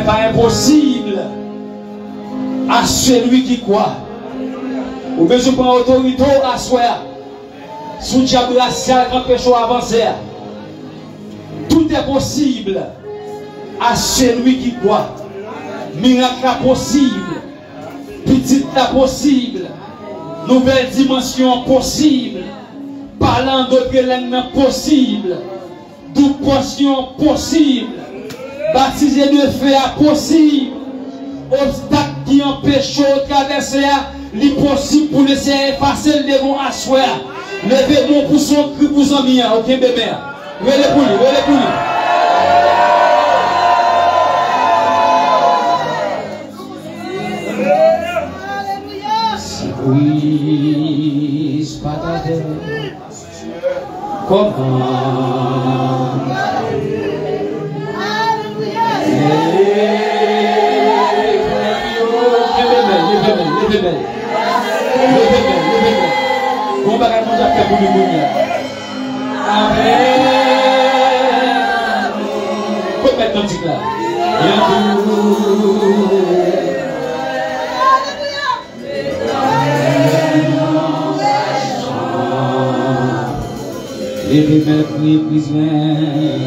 pas impossible à celui qui croit. Ou bien je prends autorité à soi. Sous diable racial quand péché avancé. Tout est possible à celui qui croit. Miracle est possible. Petite est possible. Nouvelle dimension possible. Parlant d'autres langues possible. Toute portion possible. Baptiser de feu est possible. Obstacle qui empêche de traverser l'impossible pour laisser effacer le devant à soi. Levez mon pour son cri pour son bien. Ok bébé. Relez pour lui. Relez pour lui. Oui, c'est pas ta tête. Comment? Bon bagage mon Dieu pour nous. Amen. Faut mettre dans le là. Levez mes prix, prisonniers,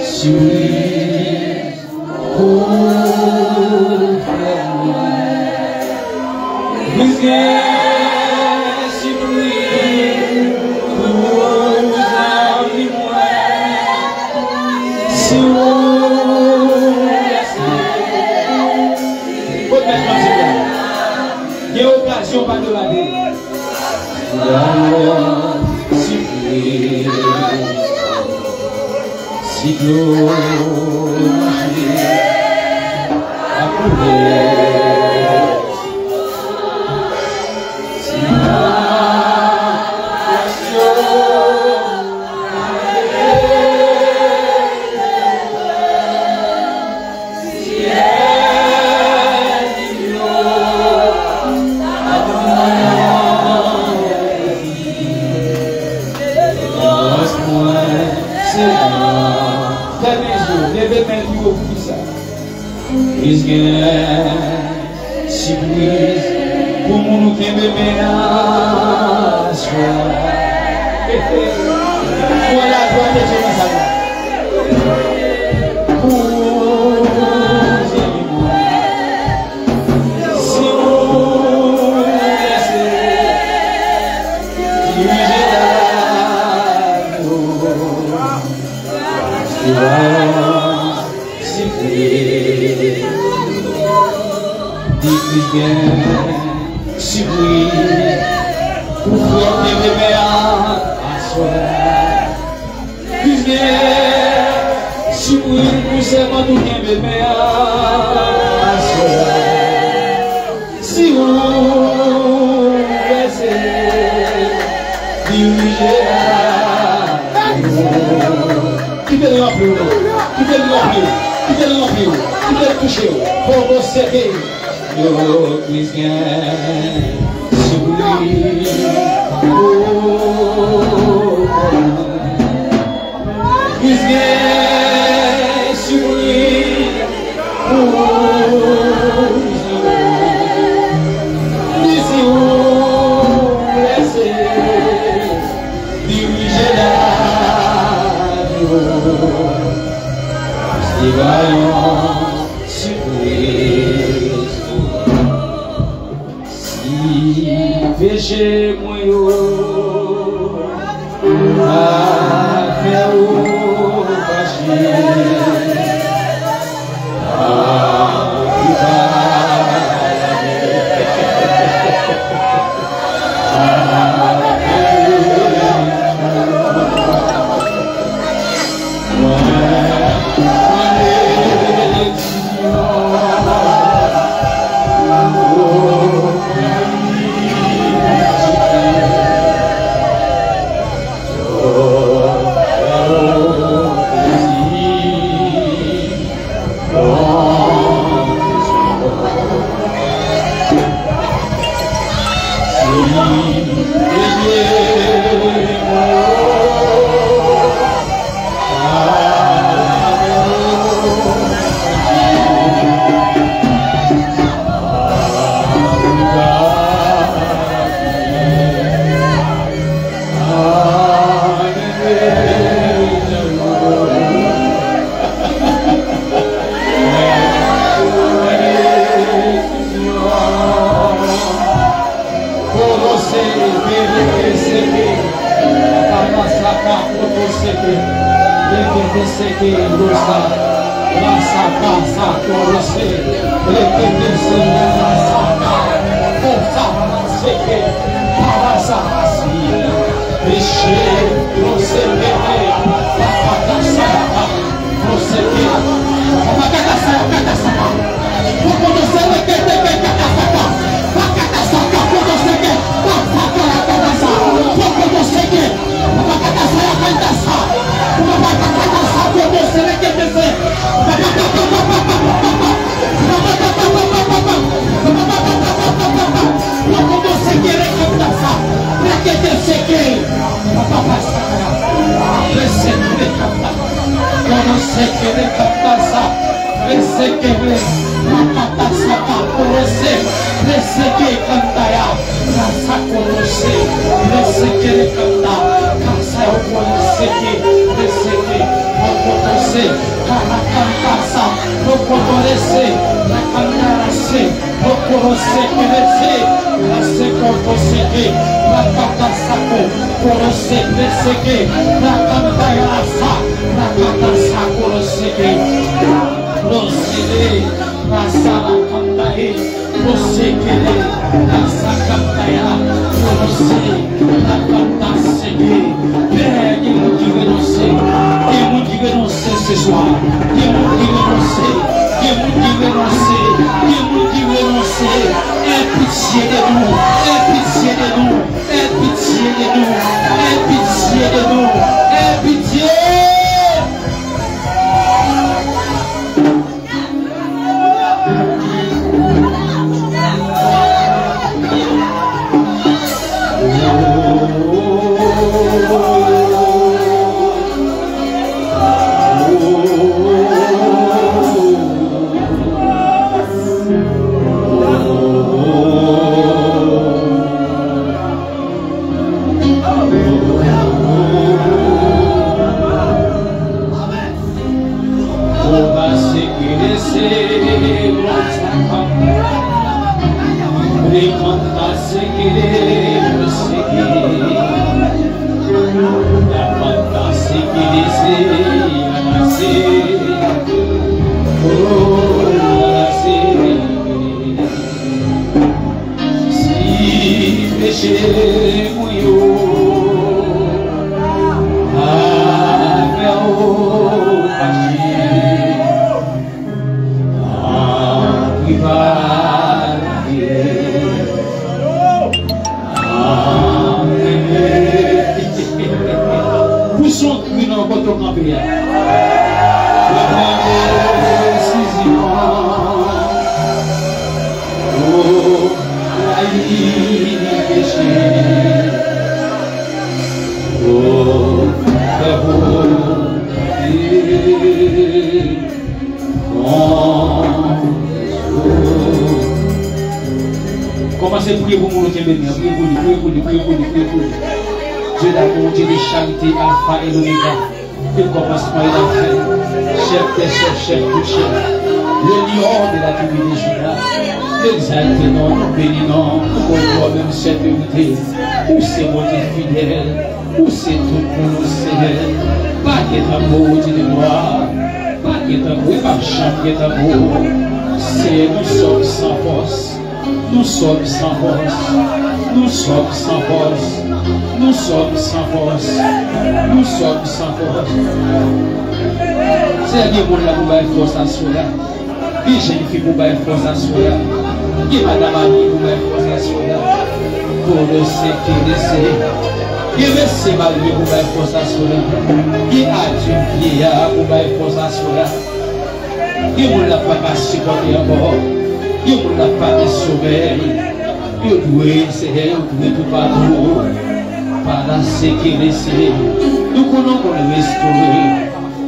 suis pour pas de la vie. Si l'eau a coulé, si la si brise pour mon qui me menace. Voilà, toi, tu es ça. Si vous laissez diriger si oui, pour faire des bébés à soi. Si oui, pour seulement tout bien bébé à soi. Si vous laissez diriger qui peut le remplir, qui peut le remplir, qui peut le remplir, qui peut le toucher, pour vous serrer. Yo, Christian, Souli, Christian, Souli, d'ici où laisser diriger la si vaillant, Souli. Péché moi à faire au fâché Oh Reseke rosa, rasa kasa korose, rekete sene rasaka, forza seke, parasa asi, reshe rose bebe, pakata saka, roseke, pakata saka, pokoto sene kete pakata saka, pakata saka, pokoto seke, pakata saka, pokoto seke, pakata saka, Commencez à prier pour nous, priez pour lui. Dieu d'amour, Dieu de charité, Alpha et l'Oméga, le commencement et la fin, chef des chefs, chef du chef, le lion de la tribu de Juda, l'exalté nom, nous bénissons, pour toi-même cette unité, où c'est mon Dieu fidèle, où c'est tout pour nous, Seigneur, pas qu'il est amour, Dieu de gloire, pas qu'il est amour, pas qu'il est amour, c'est nous sommes sans force. Nous sommes sans force, nous sommes sans force, nous sommes sans force, nous sommes sans force. C'est un monde là pour faire force à soi. Qui jeune fille pour faire force à soi. Qui madame amie pour faire force à soi. Pour le sécuriser. Qui reste malgré pour faire force à soi. Qui a du vieillard pour faire force à soi. Qui monde là pas supporter encore. Qui ne l'a pas sauvé, qui doit Seigneur, qui tout partout, par la sécurité. Nous connaissons qu'on est restauré,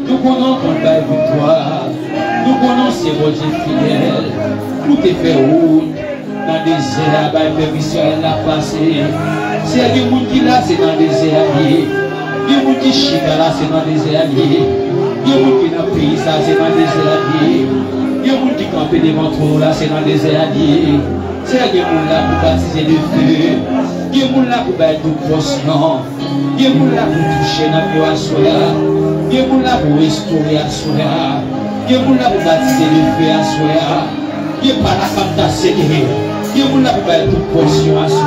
nous connaissons qu'on va victoire, nous connaissons que votre fidèle, nous te fait route, dans le désert, la permission elle a passé. C'est des gens qui là, c'est dans le désert, des gens qui chient là, c'est dans le désert, des gens qui dans le pays, ça c'est dans le désert. Il y a des gens qui campent devant toi, là, c'est dans le désert. C'est des gens là pour baptiser le feu. Il y a des gens là pour battre toute potion. Il y a des gens là pour toucher dans le bois. Il y a pour restaurer à soi. Il y a pour baptiser le feu à soi. Il y a pas la fantastique. Il y a pour toute portion à soi.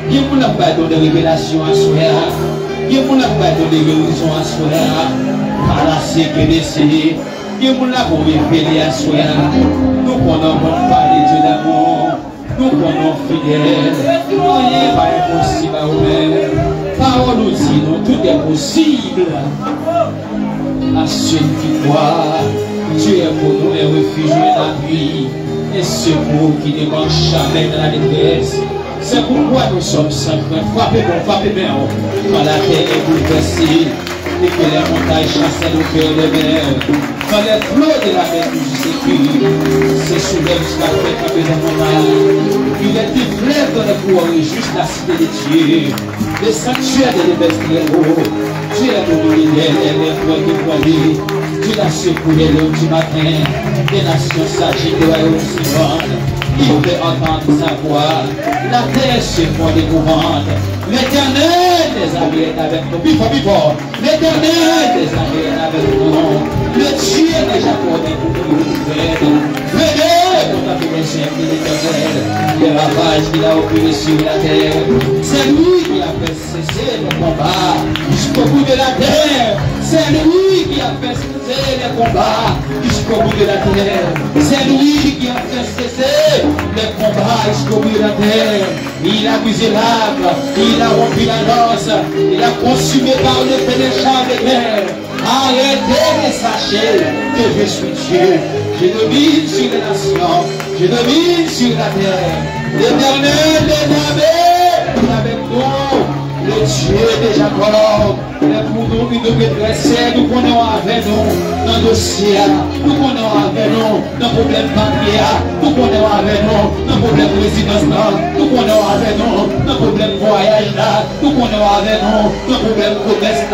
Il y a pour donner révélation à soi. Il y a pour donner guérison à soi. Par la sécurité. Il y a pour révéler à soi. Nous connaissons parler de l'amour. Nous connaissons fidèles. Rien pas impossible à vous. Parole nous dit, non, tout est possible. À ceux qui croient, Dieu est pour nous un refuge et un appui, et secours qui ne manque jamais dans la détresse. C'est pourquoi nous sommes sans crainte. Frappez bien, quand la terre est bouleversée, et que les montagnes chassent au cœur des mers. Quand les flots de la mer nous sécurent, se soulèvent jusqu'à faire camper dans mon âme. Il est des fleuves dans les couloirs, juste la cité de Dieu, le sanctuaire de l'évêque très haut. Dieu est pour nous les fois qui croyaient. Dieu l'a secoué l'homme du matin. Les nations s'agitent de la haute. Il fait entendre sa voix. La terre se fond d'épouvante. L'Éternel des armées est avec nous. Bifort. L'Éternel des armées est avec nous. Le Dieu de Jacob est pour nous. Venez pour taper les chefs de l'Éternel. Les ravages qu'il a opérés sur la terre. C'est lui qui a fait cesser le combat jusqu'au bout de la terre. C'est lui qui a fait cesser les combats jusqu'au bout de la terre. C'est lui qui a fait cesser les combats jusqu'au bout de la terre. Il a brisé l'arbre, il a rompu la lance, il a consumé par le feu des champs de guerre. Arrêtez et sachez que je suis Dieu. Je domine sur les nations, je domine sur la terre. L'Éternel des armées est avec nous. Le Dieu de Jacob est pour nous une maîtresse. Nous connaissons avec nous dans le dossier. Nous connaissons avec nous dans le problème papier. Nous connaissons avec nous dans le problème résidence. Nous connaissons avec nous dans le problème voyage. Nous connaissons avec nous dans le problème commerce.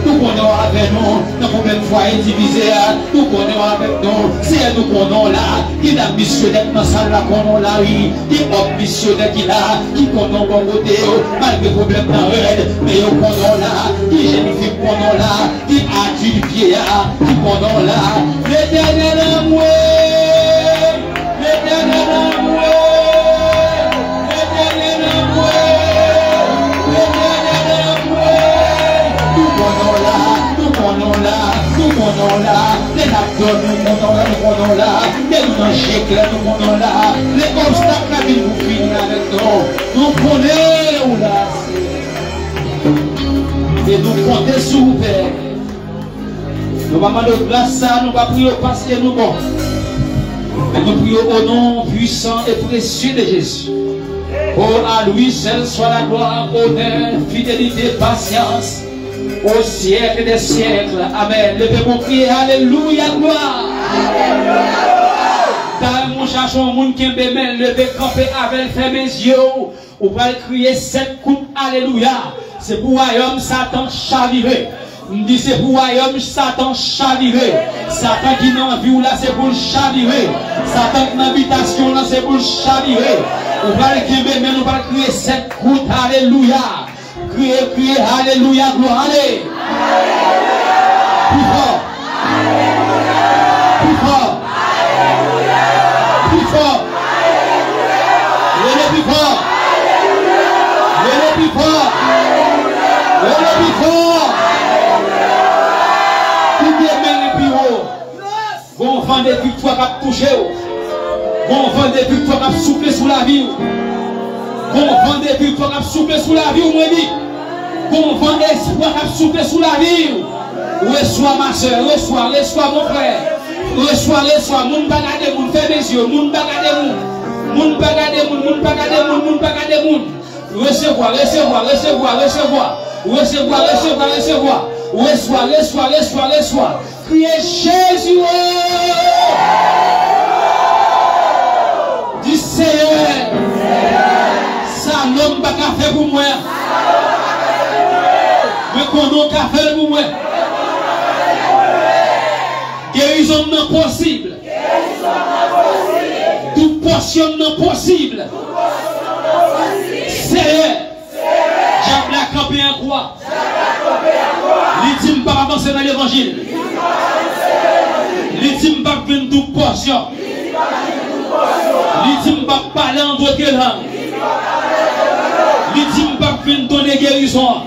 Nous connaissons avec nous dans le problème foyer divisé. Nous connaissons avec nous. C'est nous connaissons là. Il a missionnaire dans la salle là qu'on a là. Il a missionnaire qui là. Qui connaît bon côté. Malgré le problème dans mais au pendant là, qui génifie pendant là, qui a du vieillard, qui pendant là, l'Éternel amour, l'Éternel amour, l'Éternel amour, l'Éternel amour, nous pendant là, nous pendant là, nous pendant là, les naptons nous pendant là, les dangers clairs nous pendant là, les obstacles la vie nous finit avec nous, nous prenons là. Et nous comptons sur vous, Père. Nous allons demander grâce à nous, nous allons prier parce que nous bon. Mais nous prions au nom puissant et précieux de Jésus. Oh, à lui seul soit la gloire, honneur, fidélité, patience, au siècle des siècles. Amen. Levez-vous prier, alléluia, gloire. Dans mon chachon, mon qui est levez, camper avec, fermez les yeux. On va crier 7 coups, alléluia. C'est pour royaume Satan chaviré. On dit c'est pour royaume Satan chaviré. Satan qui n'a vie là c'est pour le chavirer. Satan qui n'a habitation là c'est pour le chavirer. On va le crier mais on va crier 7 coups, alléluia. Crier, alléluia, gloire, allez. Plus fort. Plus fort. Plus fort. Le plus fort. Le plus fort. Le plus fort. Tout est même le plus haut. Bon vent de victoire qui a touché. Bon vent de victoire qui a soufflé sous la vie. Bon vent de victoire qui a soufflé sous la vie. Bon vent d'espoir qui a soufflé sous la vie. Reçois ma soeur, reçois mon frère. Reçois, moun bagade moun, fais mes yeux, moun bagade moun. Moun bagade moun, moun bagade moun, moun bagade moun. Recevoir. Reçois. Criez Jésus. Dis Seigneur. Ça l'homme pas qu'à faire pour moi. Mais qu'on n'a qu'à faire pour moi. Guérison non possible. Tout portion non possible. Seigneur. Diable a campé en croix. Il dit pas avancer dans l'évangile. Il dit que je ne vais pas toute portion. Il dit que je ne vais pas parler en d'autres langues. Il dit que je ne vais pas donner guérison.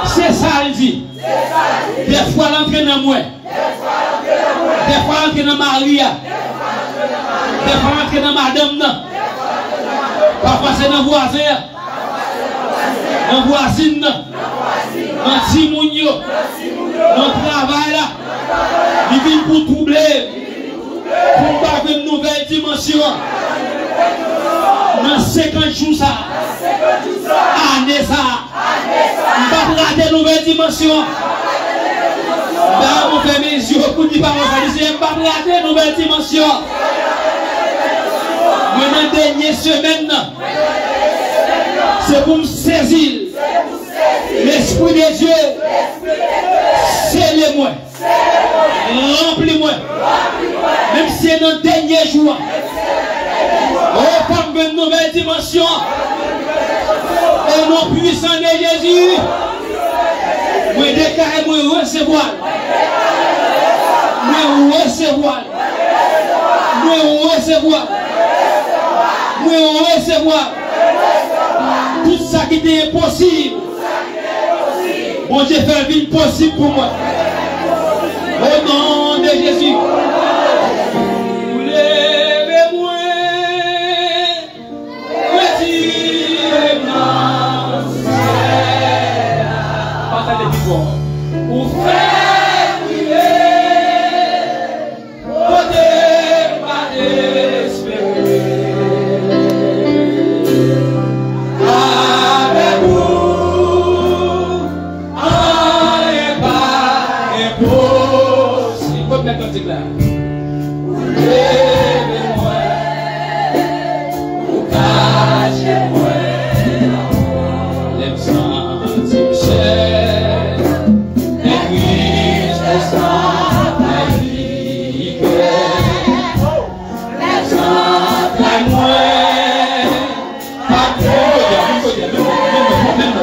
C'est ça, il dit. Des fois, l'entraîne dans moi. Des fois, l'entraîne dans Maria. Des fois, l'entraîne dans madame. Parfois, c'est dans le voisin. Dans la voisine. Dans le Timounio. Dans le travail là. Il vient pour troubler. Pour pas une nouvelle dimension. Dans 50 jours ça. Année ça. On va rater une nouvelle dimension. Là, on fait mes yeux pour dire par on ne va pas rater une nouvelle dimension. Mais dans la dernière semaine, c'est pour me saisir. L'Esprit de Dieu, scellez-moi. Remplis-moi. Même si c'est dans le dernier jour. Oh, comme une nouvelle dimension. Au nom puissant de Jésus. Moi, déclarez, moi, recevoir. Moi, recevoir. Moi, recevoir. Moi, recevoir. Tout ça qui était impossible. Bon Dieu fait une vie possible pour moi. Au nom de Jésus. Levez-moi. Retirez-moi. Partagez du bon. Pour faire briller. Côté pas espérer. Levez-moi, ou cachez-moi, les sentiments chers, les cuisses sans la vie, les sentiments moi, amen,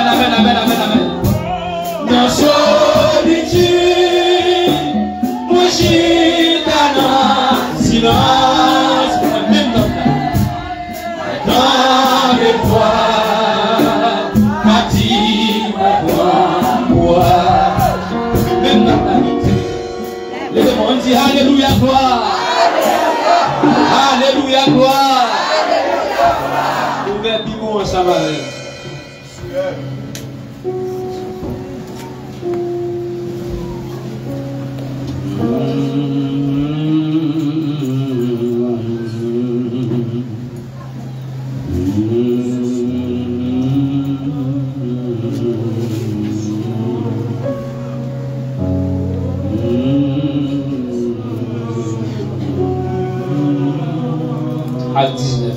amen, amen, amen, amen. Dans solitude. Silence, même dans les bois, bâtis-moi, même dans la nuit. Les démons disent Alléluia, gloire. Alléluia, gloire. Ouvert Bibou ensemble avec. Acte 19.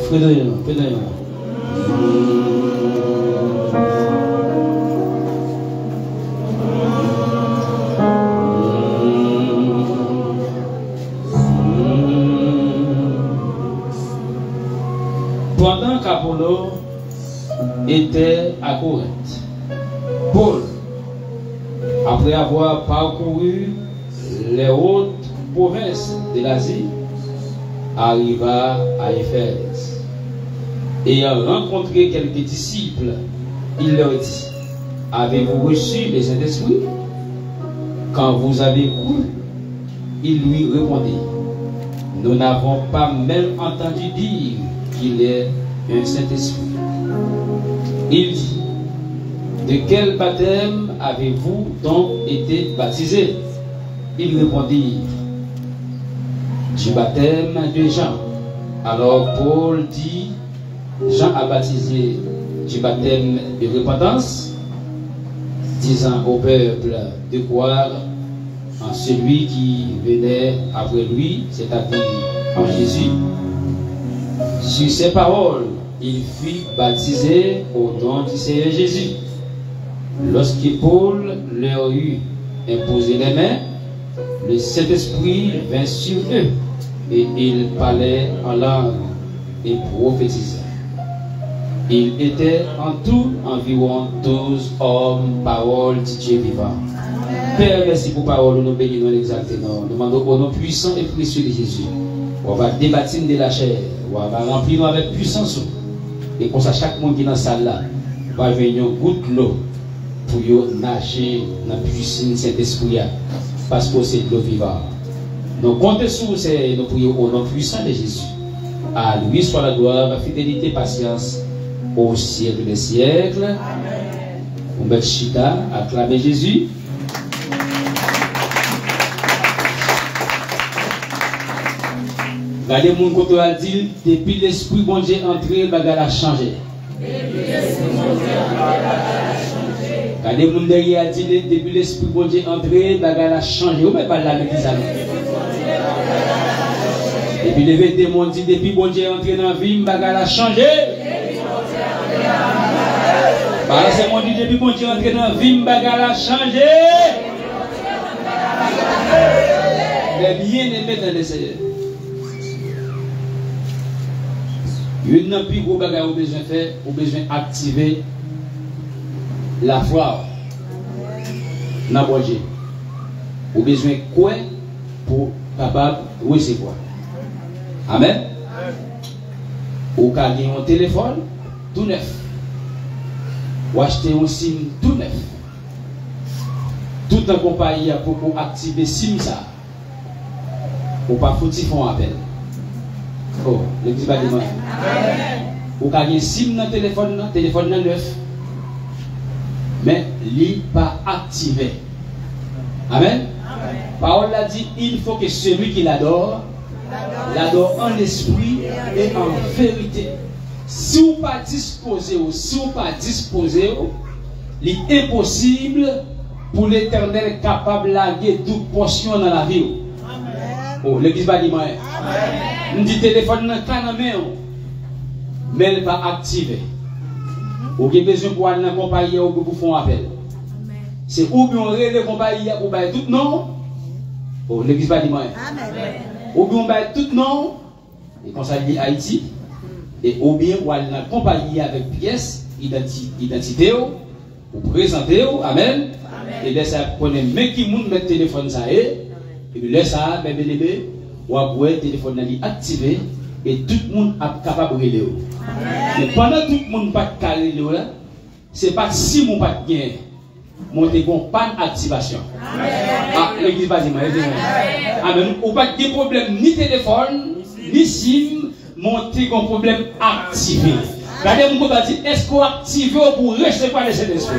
Frédéric. Pendant qu'Apollo était à Corinthe, Paul, après avoir parcouru les hautes provinces de l'Asie, arriva à Éphèse. Ayant rencontré quelques disciples, il leur dit: avez-vous reçu le Saint-Esprit quand vous avez cru? Il lui répondit: nous n'avons pas même entendu dire qu'il est un Saint-Esprit. Il dit: de quel baptême avez-vous donc été baptisés? Ils répondirent: du baptême de Jean. Alors Paul dit: Jean a baptisé du baptême de repentance, disant au peuple de croire en celui qui venait après lui, c'est-à-dire en Jésus. Sur ces paroles, il fut baptisé au nom du Seigneur Jésus. Lorsque Paul leur eut imposaient les mains, le Saint-Esprit vint sur eux, et ils parlaient en langue et prophétisaient. Il était en tout environ 12 hommes, parole de Dieu vivant. Père, merci pour parole, nous bénissons exactement. Nous demandons au nom puissant et précieux de Jésus. On va débattre de la chair, on va remplir nous avec puissance. Et comme ça, chaque monde qui est dans la salle là, va venir goutte l'eau pour nager dans la puissance de cet esprit. Parce que c'est de l'eau vivante. Nous comptons sur nous prions au nom puissant de Jésus. À lui soit la gloire, la fidélité, patience au siècle des siècles. Amen. On met chita, acclamer Jésus. Regardez mon côté a dit, depuis l'esprit bon Dieu entré, bagarre a changé. Regardez mon derrière a dit, depuis l'esprit bon Dieu entré, bagarre a changé. Ou même pas la médecine. Depuis le démon dit, depuis bon Dieu entré dans la vie, bagarre a changé. Parce que mon dit, depuis bon Dieu entré dans la vie, bagarre a changé. Les bien-aimés dans le Seigneur. Une n'a plus gros bagarre au besoin de faire, au besoin d'activer la foi. N'a pas besoin. Au besoin de quoi pour capable de recevoir. Amen. Ou quand il y a un téléphone tout neuf. Ou acheter un SIM tout neuf. Tout en compagnie pour activer SIM ça. Ou pas foutu font appel. Oh, l'église va demander. Ou quand il y a un SIM dans le téléphone neuf. Mais il n'est pas activé. Amen. Parole a dit, il faut que celui qui l'adore en esprit et en vérité. Si vous pas disposé ou si vous pas disposé, il est impossible pour l'Éternel capable de laguer toute portion dans la vie. Oh, l'église va dire, on dit téléphone dans le canapé, mais elle va activer. Vous avez besoin pour aller dans la compagnie ou pour faire un appel. C'est ou bien on relève la compagnie pour bailler tout non. Oh, l'église va dire, ou bien on baille tout non. Et quand ça dit Haïti, et ou bien on aller dans la compagnie avec pièces, identité, ou présenter, amen. Et laisse ça prendre mais qui moun met téléphone ça et puis laisse ça bébé ou avoir téléphone activé et tout le monde est capable de relever. Mais pendant tout le monde pas calé là, c'est pas si mon pas bien monter bon pas d'activation. Ah l'église va dire amen. Ou pas de problème ni téléphone ni SIM monter un problème activé. Regardez mon dire est-ce qu'on active pour recevoir les esprit.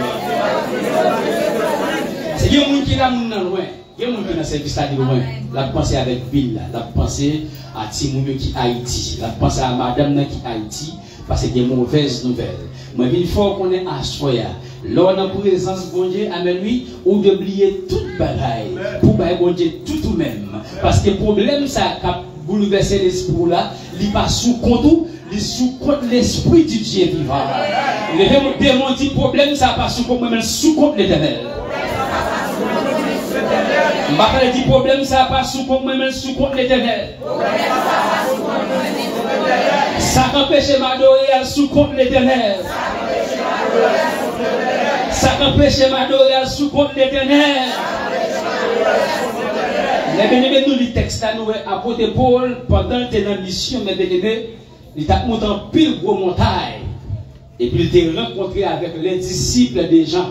C'est des gens qui là loin. Il y a des gens qui dans service là loin. La pensée avec Bill, la pensée à Timounio qui Haïti, la pensée à madame qui Haïti parce que des mauvaises nouvelles. Mais il faut qu'on ait à soya. Lors de la présence de Dieu, amen lui, ou d'oublier toute bagaille pour bailler bon Dieu tout ou même. Parce que le problème ça a bouleversé l'esprit là, il pas sous compte, il sous compte l'esprit du Dieu vivant. Le démon dit problème ça pas sous compte mais sous compte l'Éternel. Je ne vais pas dire problème, ça n'a pas sous compte, mais sous compte l'Éternel. Ça empêche m'adorer sous compte l'Éternel. Ça empêche m'adorer sous compte l'Éternel. Les bénévés, nous, les textes à nous, apôtre Paul, pendant que dans la mission, mes bénévés, il t'a monté en pile gros montagne. Et puis il t'a rencontré avec les disciples des gens.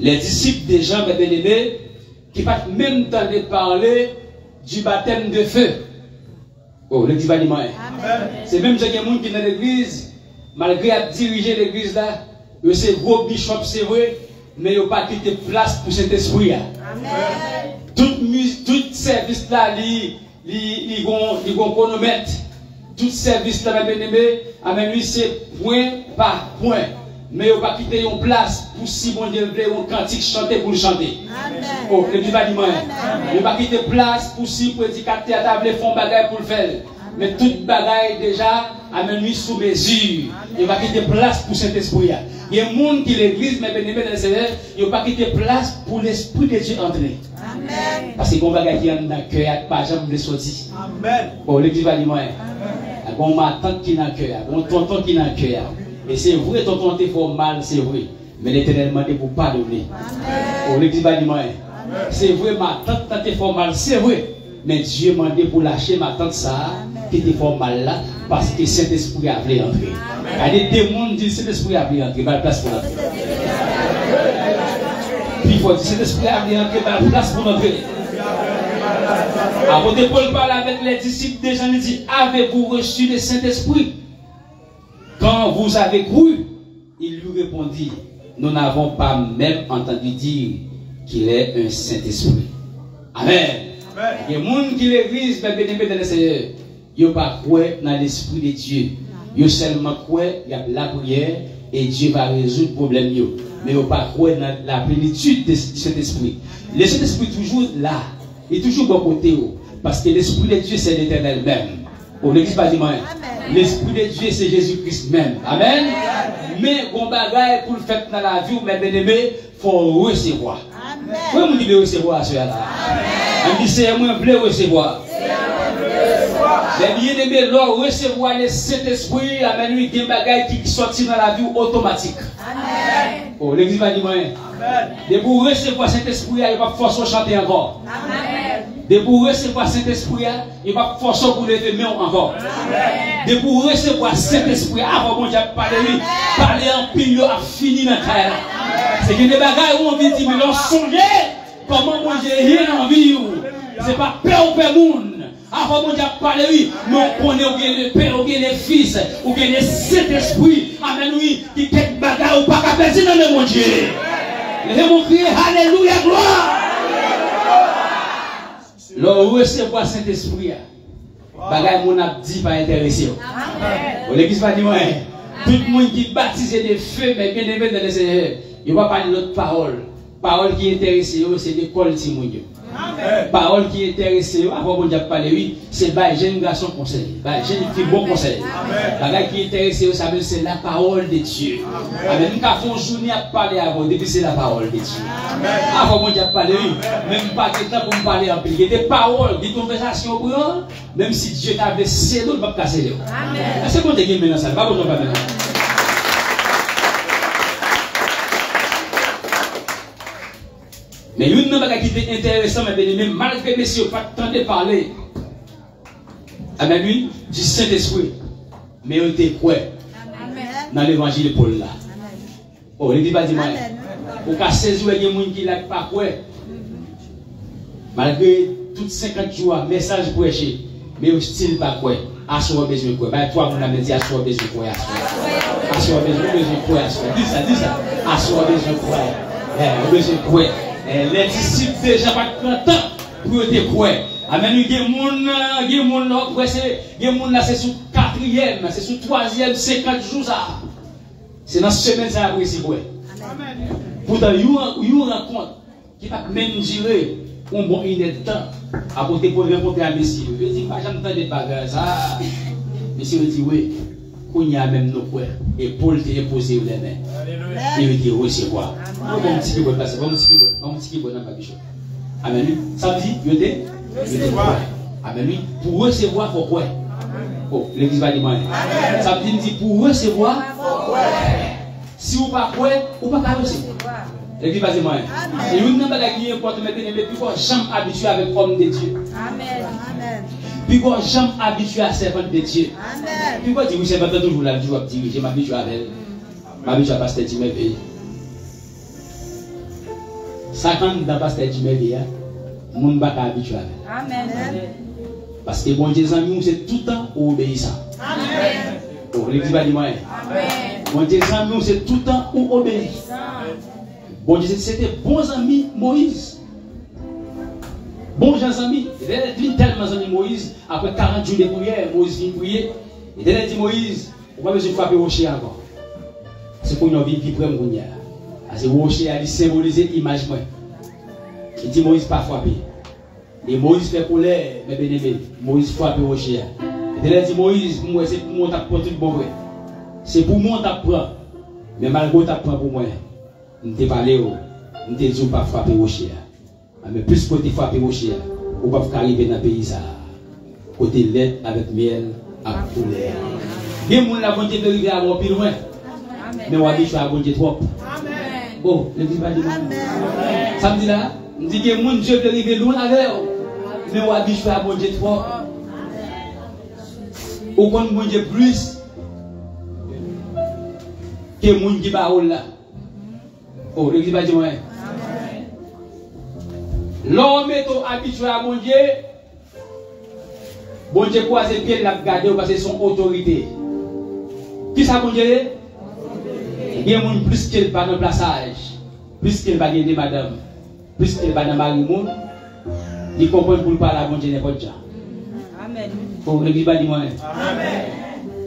Les disciples des gens, mes bénévés, qui pas même temps de parler du baptême de feu. Oh, l'église va dire, c'est même des gens qui sont dans l'église, malgré à diriger l'église là, c'est gros bishop, c'est vrai, mais ils n'ont pas quitté place pour cet esprit. Tout service là, ils vont chronomètre. Tout service là, mes bien-aimés, amen, lui, c'est point par point. Mais on va quitter une place pour si bon Dieu veut un cantique chanter pour le chanter. Oh, le Dieu va dire moi. On va quitter place pour si prédicateur à table font bagaille pour le faire. Mais toute bagaille déjà amène lui sous mesure. Il va quitter place pour cet esprit. Il y a des gens qui l'église, mais bien-aimés dans le Seigneur, ils n'ont pas quitté place pour l'Esprit de Dieu entrer. Amen. Parce que quand on va gagner dans le cœur, il n'y a pas jamais de sortir. Amen. Bon, l'église va dire moi. Il y a ma tante qui est dans le cœur, il y a mon tonton qui est dans le cœur. Et c'est vrai, tonton te fait mal, c'est vrai. Mais l'Éternel m'a dit pour pardonner. Bon, l'église va dire moi. C'est vrai, ma tante te fait mal, c'est vrai. Mais Dieu m'a dit pour lâcher ma tante ça, qui te fait mal là, parce que Saint-Esprit a voulu entrer. Il y a des démons qui disent Saint-Esprit a voulu entrer, il y a la place pour entrer. Puis il faut dire Saint-Esprit a voulu entrer, il y a la place pour entrer. Apôtre Paul parle avec les disciples des gens, il dit avez-vous reçu le Saint-Esprit? Quand vous avez cru, il lui répondit nous n'avons pas même entendu dire qu'il est un Saint-Esprit. Amen. Il y a des gens qui l'église, mais bien-aimés dans le Seigneur, ils n'ont pas cru dans l'Esprit de Dieu. Ils ont seulement cru qu'il y a la prière et Dieu va résoudre le problème. Mais ils n'ont pas cru dans la plénitude de cet esprit. Le Saint-Esprit est toujours là. Il est toujours bon côté. Parce que l'Esprit de Dieu, c'est l'Éternel même. Pour l'église, pas dire l'Esprit de Dieu, c'est Jésus-Christ même. Amen. Mais bon bagaille pour le faire dans la vie, mais bien-aimés, il faut recevoir. Pourquoi vous dites recevoir cela? On dit c'est moi voulais recevoir. Les bien-aimés, l'on recevoir le Saint-Esprit, amen, lui, des bagailles qui sortent dans la vie automatique. Amen. Oh, l'église va dire moi. Amen. De pour recevoir Saint-Esprit, il va forcer à chanter encore. Amen. De pour recevoir Saint-Esprit, il va forcer pour lever main encore. Amen. De pour recevoir Saint-Esprit, avant mon Dieu parler, parler en pile à fini dans la terre. C'est que des bagailles où on vit dire mais l'on songe comment mon Dieu rien en vie. C'est pas peur ou peur monde. Avant mon Dieu parler oui, mais on connaît ou bien le Père ou bien le Fils ou bien le Saint-Esprit. Amen oui, qui quelque bagarre ou pas qu'à perdre dans le mon Dieu. Et mon crier alléluia gloire. L'on recevoir Saint-Esprit. Bagaille mon a dit pas intéressé. Amen. L'église va dire moi, tout le monde qui baptise de feu mais bien aimé dans le Seigneur, il va parler d'autres paroles. Parole qui intéresse c'est l'école Timonio. Parole qui intéresse avant mon Dieu parler oui, c'est bah jeune garçon conseil, bah jeune fille bon conseil. Bagaille qui intéresse c'est la parole de Dieu. Amen. Nous avons journée à parler avant depuis c'est la parole de Dieu. Avant mon Dieu parler oui, même pas de temps pour me parler en pile, des paroles, des conversations brûlantes, même si Dieu t'a blessé l'autre va casser l'autre. Amen. Est-ce qu'on te dit maintenant ça? Pas besoin pas maintenant. Mais une chose qui était intéressante, mais malgré messieurs, pas tant de parler. Amen, lui, du Saint-Esprit. Mais on était quoi dans l'évangile de Paul là. Oh, il dit pas dis-moi. Pour qu'à 16 jours, il y a des gens qui n'ont pas quoi. Malgré toutes 50 jours, message prêché, mais au style pas quoi. Assoir besoin de quoi. Toi, on a dit assoir besoin de quoi. Assoir besoin de quoi. Dis ça. Assoir besoin de quoi. Besoin de quoi. Les disciples déjà pas contents pour être quoi. Amen. Il y a des gens là, c'est sous 4e, c'est sous 3e, 50 jours ça. C'est dans cette semaine ça après c'est quoi. Pourtant, il y a une rencontre qui va même durer un bon une de temps. Apporter pour rencontrer un monsieur. Je dis pas j'entends des bagages ça. Monsieur dit oui. Qu'on y a même nos quoi. Et Paul t'a imposé les mains. Il dit recevoir. On va un petit peu passer, on va un petit peu dans la biche. Amen. Ça veut dire, il était quoi? Amen. Pour recevoir, il faut quoi? Oh, l'église va dire, ça veut dire pour recevoir, si vous ne pas quoi, vous ne pas recevoir. L'église va dire, et une chose qui est importante, mais puis qu'on jamais habitué avec l'homme de Dieu. Amen. Puis qu'on jamais habitué à servant de Dieu. Amen. Puis qu'on dit, oui, c'est pas toujours là, je vais dire, je m'habitue avec elle. Je m'habitue à pasteur Timéve. Ça, quand dans pasteur Timéve, le monde ne va pas habitué avec elle. Amen. Parce que bon Dieu, c'est tout le temps obéissant. Amen. Oh, l'église va dire, moi. Amen. Bon Dieu, c'est tout le temps obéissant. Bon Dieu, c'était bons amis Moïse. Bons amis. Il a dit tellement amis Moïse, après 40 jours de prière, Moïse vient prier. Il a dit Moïse, pourquoi je frapper au rocher encore? C'est pour une vie qui prend mon yard. Parce que le rocher a symbolisé l'image. Il dit Moïse pas frapper. Et Moïse fait colère, mais bien aimé. Moïse frappe au rocher. Il a dit Moïse, c'est pour moi t'apprendre tout bon vrai. C'est pour moi t'apprendre. Mais malgré ta prend pour moi, je t'ai parlé, je t'ai dit pas frapper au chien. Mais plus que tu frappes au chien, ou pas arriver dans le pays ça. Côté lait avec miel à poulet. Bien moun la bonne Dieu de rivière à mon plus loin. Mais on va dire à bon Dieu trop. Bon, le dit pas de ça me dit là, on dit que mon Dieu de rivière loin avec. Mais on va dire à bon Dieu trop. Ou qu'on bon Dieu plus que moun qui parole là. Oh, le dit pas de moi. L'homme est habitué à mon Dieu. Bon Dieu croise les pieds, il a gardé parce que c'est son autorité. Qui ça, bon Dieu? Il y a plus qu'il va dans le plaçage, plus qu'il va gagner madame, plus qu'il va dans le mariage, il comprend pour le parler à bon Dieu n'importe quoi. Amen. Pour l'église, pas dis-moi. Amen.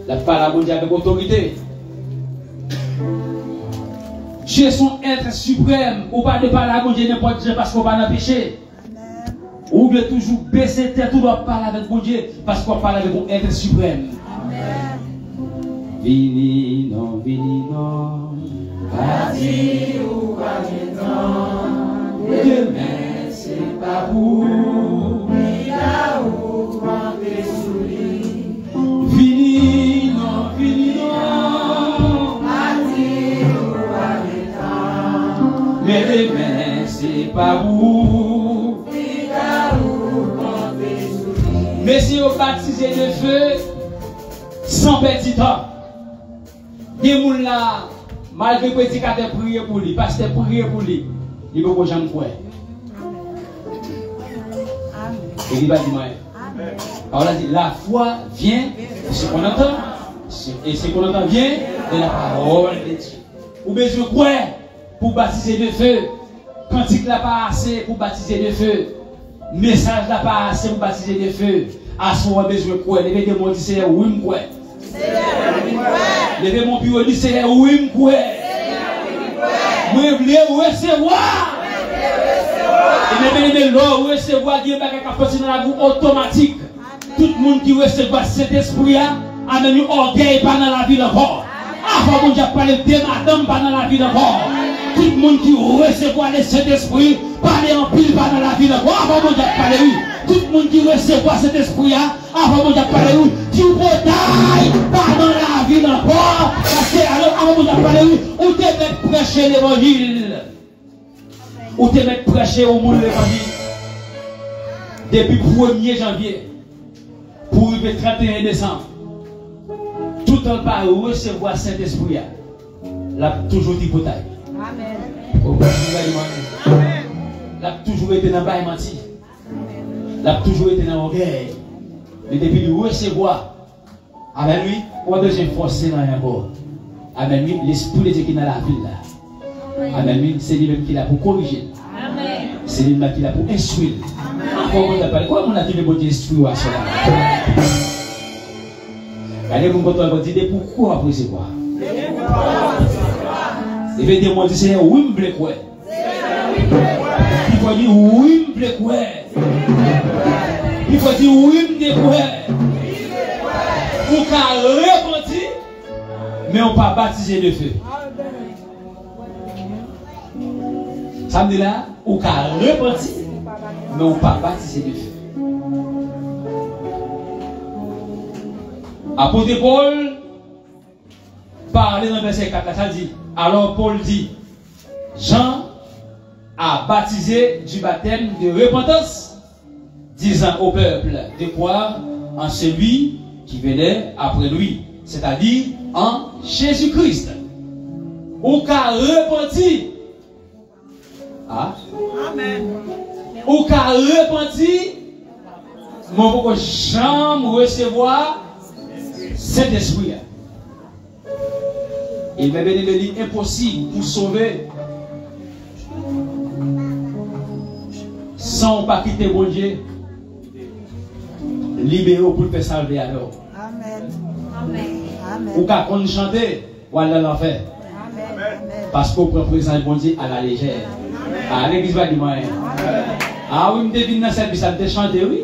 La parole à bon Dieu avec autorité. Dieu est son être suprême, ou pas de parler à bon Dieu n'importe quoi parce qu'on va dans le péché. Ou bien toujours baisser tête, ou doit parler avec mon Dieu parce qu'on parle avec mon être suprême. Amen. Vini non, parti ou pas maintenant, demain c'est pas vous, là où rentrer sous lui. Vini non, parti ou pas maintenant, mais demain c'est pas vous. Mais si vous baptisez de feu, sans petit temps, des gens là, malgré que petit cas de prier pour lui, pasteur prier pour lui, il ne peut pas jamais faire. Et il va dire, alors là, la foi vient de ce qu'on entend, et ce qu'on entend vient de la parole de Dieu. Ou bien je crois pour baptiser de feu, cantique là pas assez pour baptiser de feu. Message là pas assez pour baptiser de feu. À ce moment besoin quoi, levez des mots c'est oui quoi. Levez mon bureau dit c'est oui quoi. Moi voulais recevoir. Et même l'eau recevoir Dieu va capacité dans la vie automatique. Tout le monde qui recevoir cet esprit a même orgueil pas dans la vie encore. Avant mon Dieu parler de madame pas dans la vie encore. Tout le monde qui recevoir cet esprit parler en pile pas dans la vie encore. Avant mon Dieu parler oui. Tout le monde qui recevoir cet esprit avant mon Dieu parler oui. Tu bataille pas dans la vie encore. Parce que alors avant mon Dieu parler oui. Ou te mettre prêcher l'évangile. Ou te mettre prêcher au monde l'évangile. Depuis 1er janvier pour le 31 décembre. Tout le temps pas recevoir cet esprit là toujours dit bataille. Amen. L'a toujours été dans le bail menti. L'a toujours été dans l'orgueil. Mais depuis le recevoir, avec lui, on doit se forcer dans un bord. Avec lui, l'esprit de Dieu qui est dans la ville là. Avec lui, c'est lui-même qui est là pour corriger. C'est lui-même qui est là pour instruire. Comment on a dit le bon Dieu instruire à cela? Regardez-vous quand on va dire pourquoi après c'est quoi? Il veut dire, moi, c'est oui, me plaît quoi. Il faut dire oui, me plaît quoi. Il faut dire oui, me plaît quoi. Ou qu'à repentir, mais on pas baptiser de feu. Ça me dit là, ou qu'à repentir, mais on pas baptiser de feu. Apôtre Paul parle dans le verset 4, ça dit. Alors Paul dit, Jean a baptisé du baptême de repentance, disant au peuple de croire en celui qui venait après lui, c'est-à-dire en Jésus-Christ. Ou qu'a repenti. Ah? Amen. Ou qu'a repenti, mon pourquoi jamais recevoir cet esprit. Il m'a donné le livre impossible pour sauver sans pas quitter mon Dieu. Libéré pour le faire salver alors. Amen. Amen. Ou qu'à qu'on chante, ou à l'enfer. Amen. Parce qu'on prend présent bon Dieu à la légère. À l'église va dire moi. Ah oui, je devine dans le service, je chanté, oui.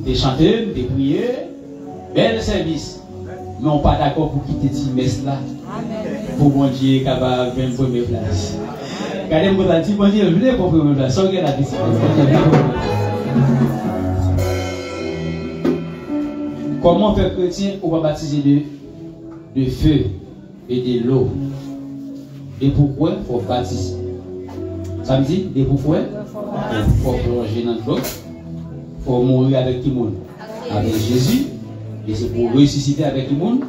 Je chanté, je prié. Bel service. Mais on n'est pas d'accord pour quitter cette messe là. Amen. pour mon Dieu capable de venir première place. Regardez-moi, si bon Dieu venez pour première place, sans que la piscine. Comment faire chrétien ou pas baptiser de feu et de l'eau? Et pourquoi il faut baptiser? Ça me dit, et pourquoi? Il faut plonger dans l'eau. Il faut mourir avec qui monde? Avec Jésus. Et c'est pour ressusciter avec qui monde?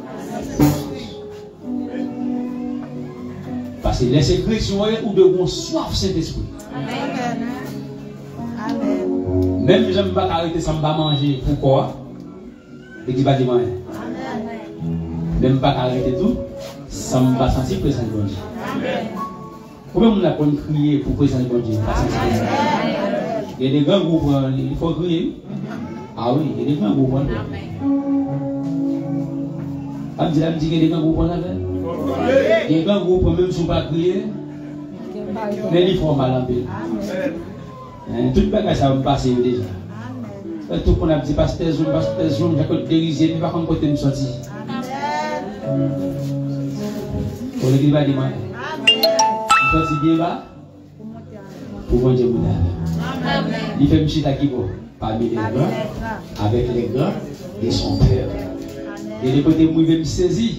Parce que les chrétiens ou de bon soif Saint-Esprit. Même si je ne peux pas arrêter sans pas manger, pourquoi? Et qui va dire moi? Même pas arrêter tout, sans ne pas sentir présent de Dieu. Comment on a pu crier pour présent de Dieu? Il y a des grands groupes, il faut crier. Ah oui, il y a des grands groupes. Elle me dit qu'il y a des grands groupes. Il y a des grands groupes, même si on ne va pas crier, mais il faut mal en paix. Tout le bagage ça va passer déjà. Tout le monde a dit pasteur Zoom, j'ai côté dériser, mais pas comme côté me sortir. Pour l'église va dire moi. Sorti bien bas. Pour bon Dieu vous donne. Il fait monsieur Takibo parmi les grands, avec les grands et son père. Et les côtés où il veut me saisir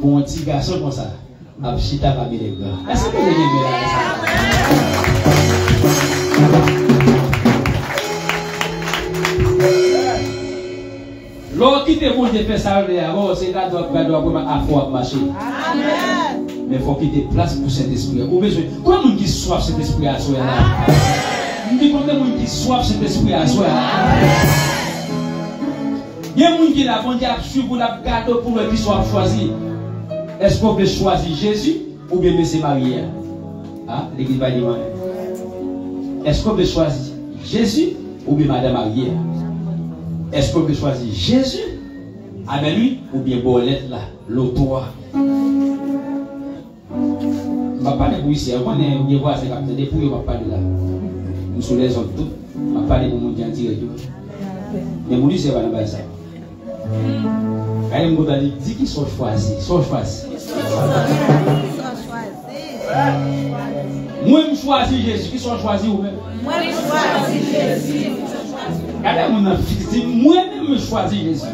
pour un petit garçon comme ça. Abchita parmi les grands. Est-ce que vous avez aimé ça? L'autre qui te bouge de faire ça, c'est là doit marcher. Mais il faut quitter place pour cet esprit. Ou besoin. Comment on dit soif cet esprit à soi là? On dit comment on dit soif cet esprit à soi là? Il y a des gens qui la bon Dieu pour la garder pour le qui soit choisi. Est-ce qu'on peut choisir Jésus ou bien Messieurs Marie? Ah, l'église va dire. Est-ce qu'on peut choisir Jésus ou bien Madame Marie? Est-ce qu'on peut choisir Jésus avec lui ou bien Bolette là, l'autre? Je ne vais pas parler pour ici. On est bien voir ces capteurs. Depuis, on va parler là. Nous sommes les autres tous. On va parler pour mon Dieu en direct. Mais mon Dieu, c'est pas dans ça. Quand il m'a dit qu'ils sont choisis. Sont choisis. Moi, je choisis Jésus. Qui sont choisis ou même? Moi, je choisis Jésus. Regardez mon enfant, moi-même je choisis Jésus.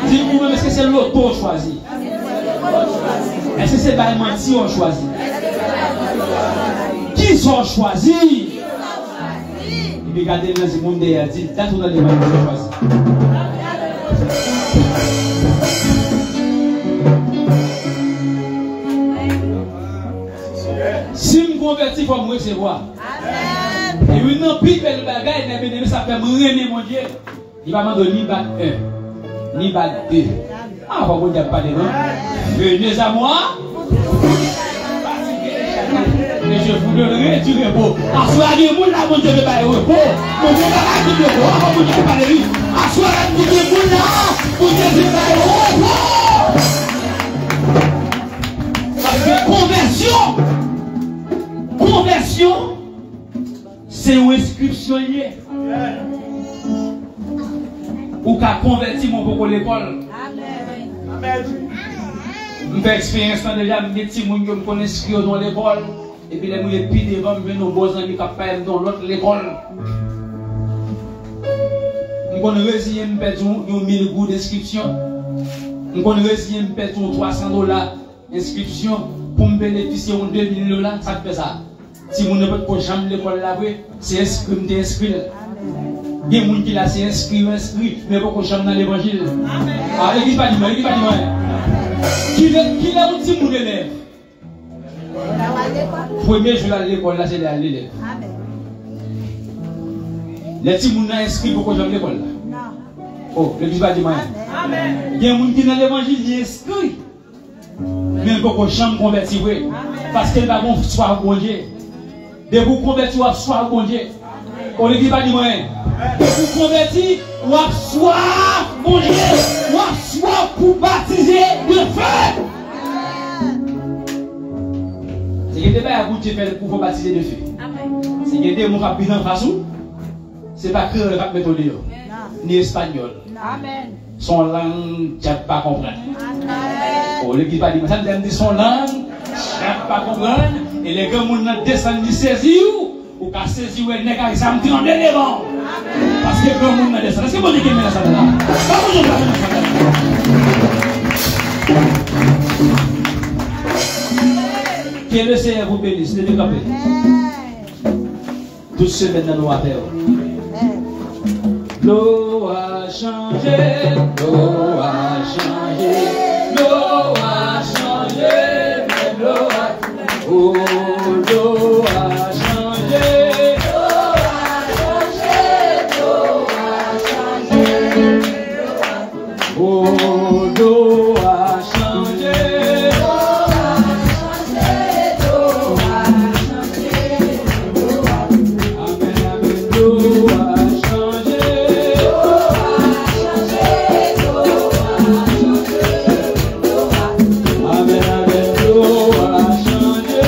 Dis-moi, est-ce que c'est l'auto choisi? Est-ce que c'est par menti on choisit? Qui sont choisis? Et puis regardez dans ce monde et dit, dans tout les mains qui sont choisis. Si je me convertis, il faut me recevoir. Et une pile belle bagaille, ça fait me remer mon Dieu. Il va m'en donner ni bac 1, ni bac 2. Ah, on va pas de nom. Venez à moi. Et je vous donnerai du repos. Assoyez vous là, mon Dieu, de pas repos. Mon Dieu, va pas de repos. Mon Dieu, pas de lui. Assoyez vous là, mon Dieu, de pas repos. Parce que conversion. C'est une inscription liée. Ou qu'a converti mon pour l'école. Amen. Je fais expérience déjà, je dis que je me connais inscrire dans l'école. Et puis les gens qui devant me nos beaux amis qui parlent dans l'autre l'école. Je connais résigner me perdre 1000 gouttes d'inscription. Je connais résigner me perdre $300 d'inscription pour me bénéficier de $2000. Ça fait ça. Si vous ne pouvez pas jamais l'école là, c'est inscrit, vous inscrit. Il y a des gens qui là, c'est inscrit, mais pas jamais dans l'évangile. Ah, l'église pas dit moi, l'église pas dit moi. Qui est un petit monde d'élève? Premier jour à l'école, là, c'est l'élève. Les petits gens inscrits pour jamais l'école là. Oh, l'église pas dit moi. Il y a des gens qui dans l'évangile, ils inscrits. Mais pas jamais converti, parce qu'elle va bon soir bon Dieu. De vous convertir ou soit bon Dieu. On ne dit pas du moyen. De vous convertir ou soit bon Dieu. Ou soit pour baptiser de feu. C'est que des gens qui fait pour baptiser de feu. C'est que des gens qui ont bien en façon. Ce n'est pas que le rap méthode ni espagnol. son langue, tu n'as pas comprendre. Oh, l'équipe pas dit, ça me dit son langue, tu n'as pas comprendre. Et les gars, ils descendent, ils saisissent ou qu'à saisir, ils ne ça me dit en devant. Parce que les gars, ils descendent. Est-ce que vous dites que vous avez ça là? Que le Seigneur vous bénisse, levez campé. Toute semaine dans nos affaires. L'eau a changé, l'eau a changé, l'eau a changé, mais l'eau a changé. Oh, l'eau a changé, l'eau a changé, l'eau a changé. Oh, l'eau a changé. Amen, amen, l'eau a changé.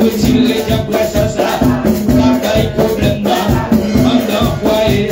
Retirer ta place à ça, la caille problème là, en foyer.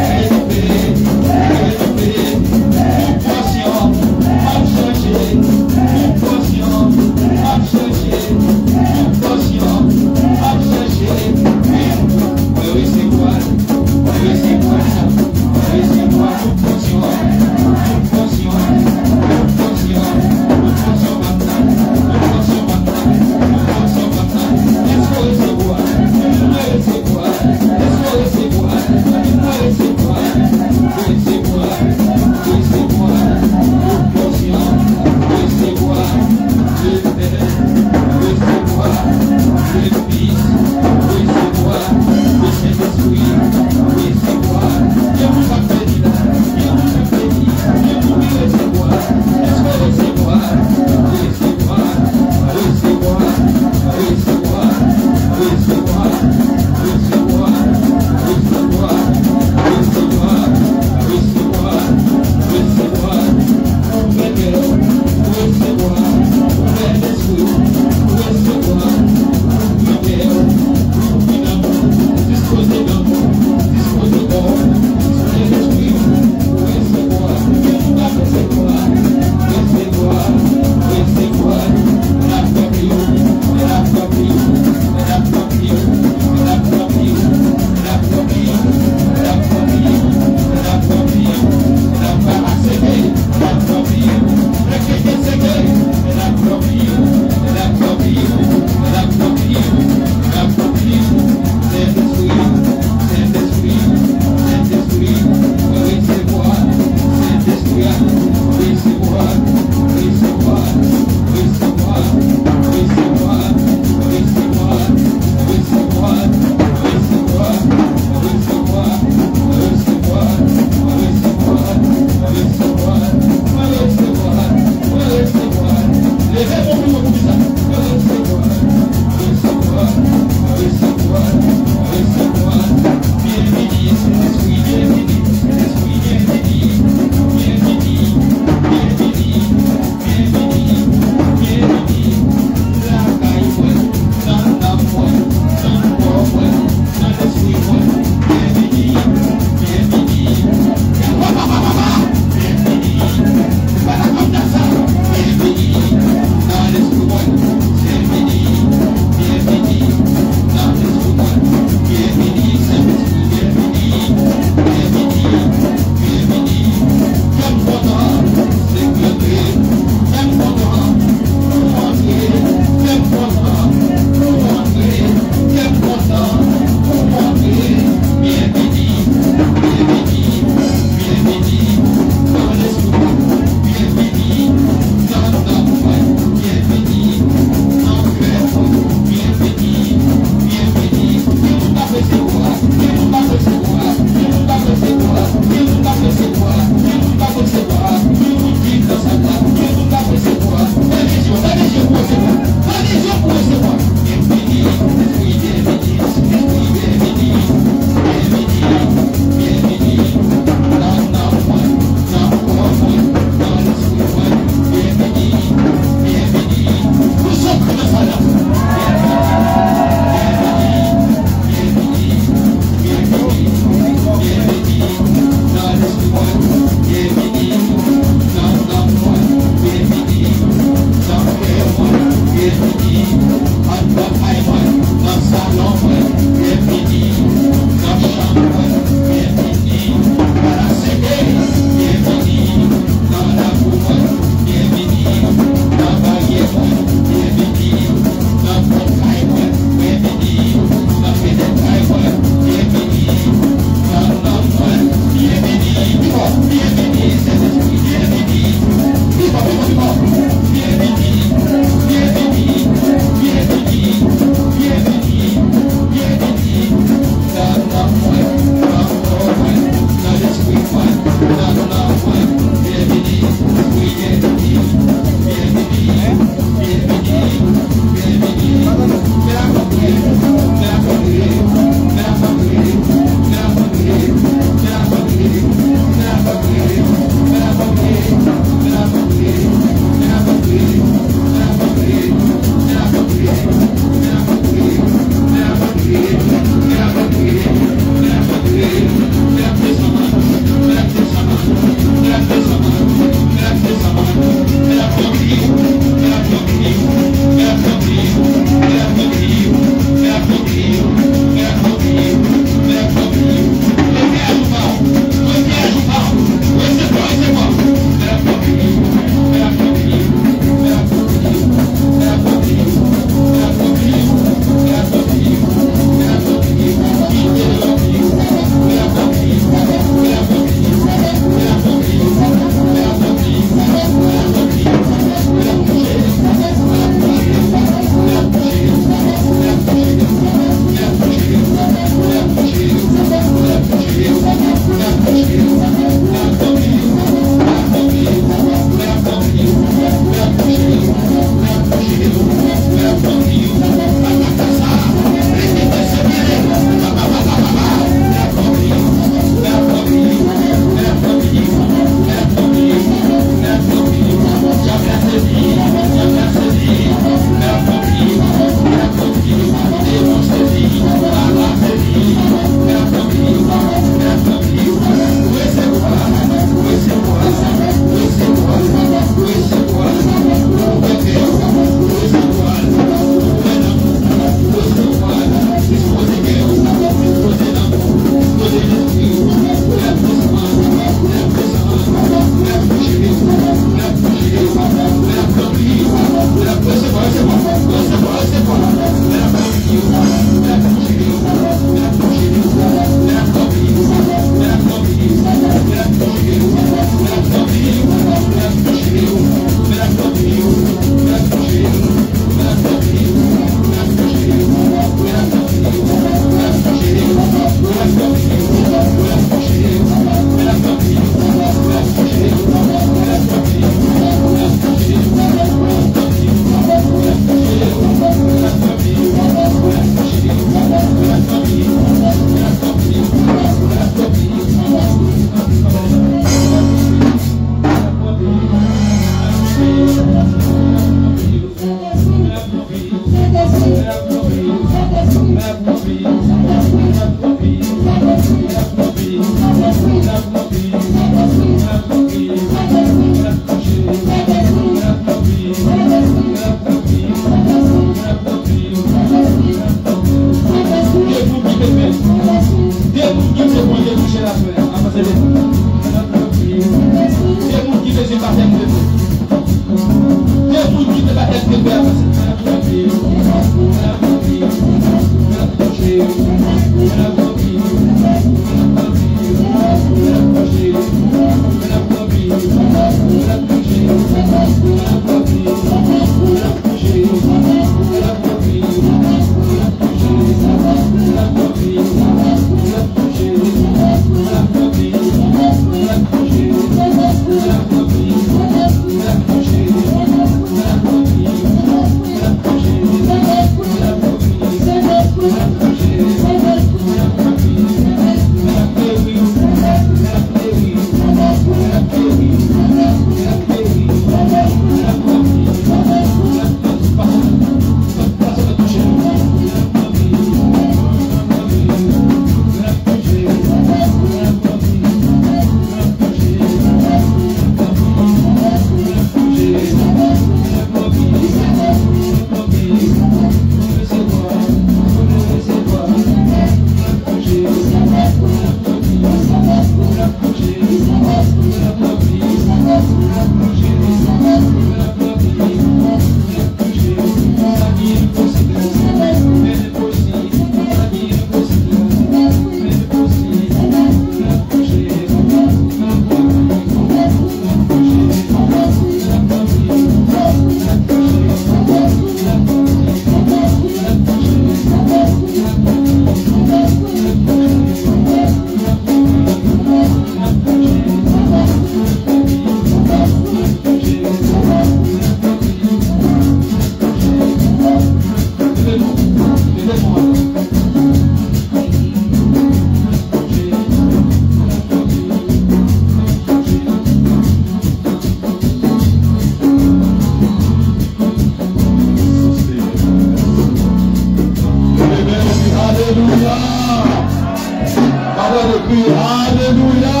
Alléluia.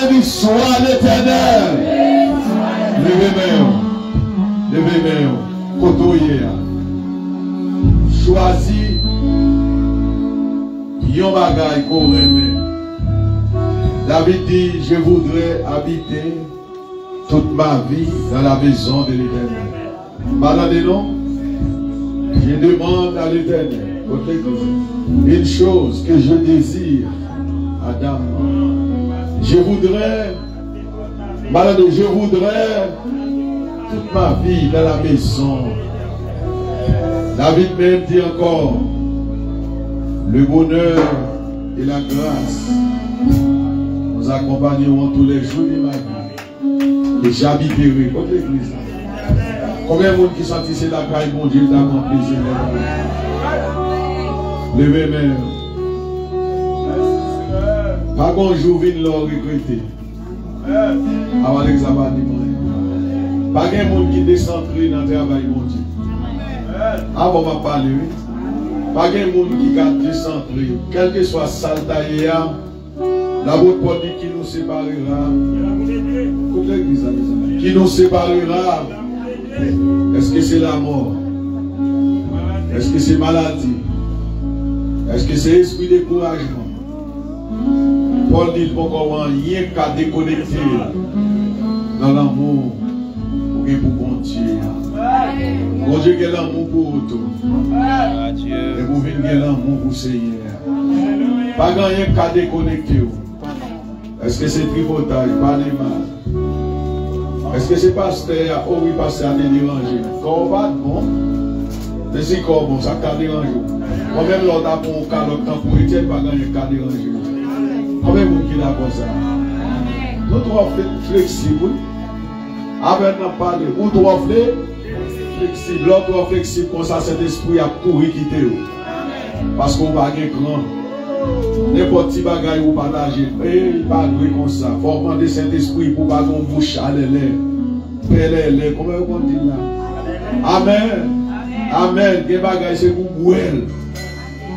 Béni soit l'Éternel. Levez-moi. Kotoye. Choisis yon bagay qu'on remet. David dit, je voudrais habiter toute ma vie dans la maison de l'Éternel. Madame, je demande à l'Éternel, une chose que je désire, Adam, je voudrais toute ma vie dans la maison. David même dit encore, le bonheur et la grâce nous accompagneront tous les jours de ma vie. Et j'habiterai contre l'église. Combien de monde qui sont ici la caille, mon Dieu, t'a accompli, Seigneur? Levez-moi. Pas qu'on jour vienne leur regretter. Avant l'examen du monde. Pas qu'un monde qui descend dans le travail, mon Dieu. Avant de parler, pas qu'un monde qui descend, quel que soit saltaïa, la route pour dire qui nous séparera. Qui nous séparera. Est-ce que c'est la mort? Est-ce que c'est maladie? Est-ce que c'est esprit de découragement? Paul dit qu'il n'y a rien qu'à déconnecter dans l'amour pour bon Dieu. Bon Dieu qui a l'amour pour tout. Et vous venez de l'amour pour le Seigneur. Pas rien qu'à déconnecter. Est-ce que c'est tripotage? Pas de mal. Est-ce que c'est pasteur? Oh oui, pasteur a dérangé. Quand on va bon, mais c'est comme ça a dérangé. Quand même l'autre a pour un cas, l'autre temps pour Étienne, pas gagner qu'à déranger. Combien de monde qui l'a comme ça? Nous devons être flexibles. Avec nous parler, ou doit flexible, l'autre doit flexible comme ça, cet esprit a tout quitter. Parce qu'on va gagner grand. N'importe qui bagaille ou partager, il va jouer comme ça. Il faut demander Saint-Esprit pour pas qu'on bouche à l'élève. Comment on dit là? Amen. Amen. Les bagailles c'est pour vous.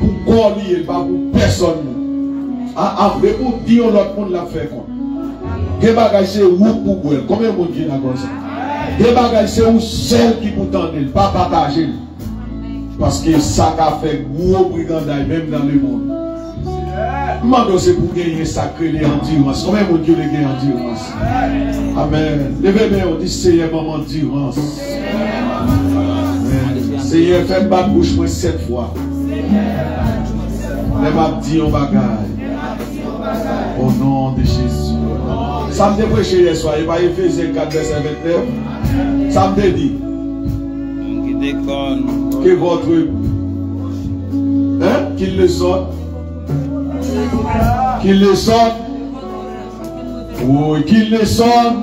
Pour quoi lier, pas pour personne. Après pour dire l'autre monde l'a fait quoi. Les bagailles c'est vous pour vous. Combien on dit là comme ça? Les bagailles c'est vous seul qui vous tendez, pas partager. Parce que ça a fait gros brigandaille même dans le monde. Mando c'est pour gagner sacré l'endurance. Combien mon Dieu les gagne endurance? Amen. Levez-moi, on dit Seigneur, maman endurance. Seigneur, fais ma bouche moi 7 fois. Les m'a dit on bagaille. Au nom de Jésus. Ça me prêché hier soir, il va Éphésiens 4, verset 29. Ça me dit que votre qu'il le sorte. Qu'il le sorte. Oui, qu'il le sorte.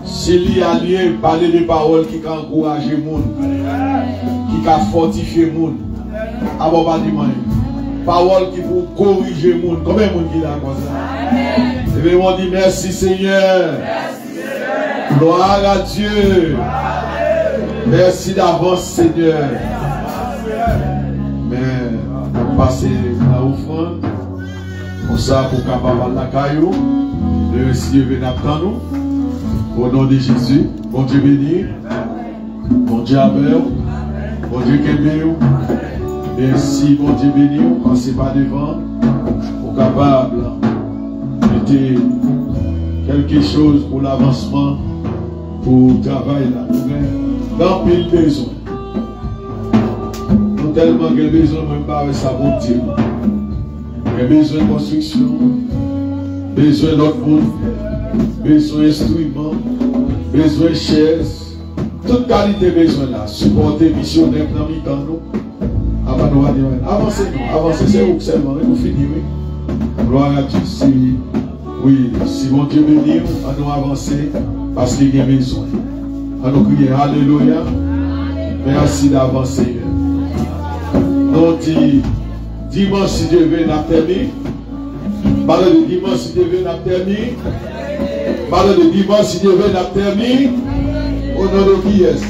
S'il y a lieu, parler des paroles qui encouragent les gens, qui fortifient les gens. Avant pas dire paroles qui pour corriger les gens. Combien de monde qui l'a comme ça? Et bien on dit merci Seigneur. Gloire à Dieu. Merci d'avance Seigneur. Mais on passe la offrande. Pour ça, pour capable la caillou. Le Seigneur vient après nous. Au nom de Jésus. Bon Dieu béni. Bon Dieu amen. Bon Dieu qu'aimé. Merci, bon Dieu béni. Passez pas devant. Pour capable de quelque chose pour l'avancement. Pour le travail là. Dans pile besoin. Nous tellement que besoin même pas avec sa bonté. Besoin de construction, besoin d'autres monde, besoin d'instruments, besoin de chaises, toute qualité besoin là. Supporter missionnaire dans le temps nous. Avancez, c'est où seulement, nous finissons. Gloire à Dieu. Oui, si mon Dieu bénit, on nous avancer parce qu'il y a besoin. On nous crier Alléluia. Merci d'avancer. Nous disons. Dimanche si Dieu veut n'a terminé. Parle de dimanche si Dieu veut n'a terminé. Parle de dimanche si Dieu veut n'a terminé. Au nom de qui est-ce?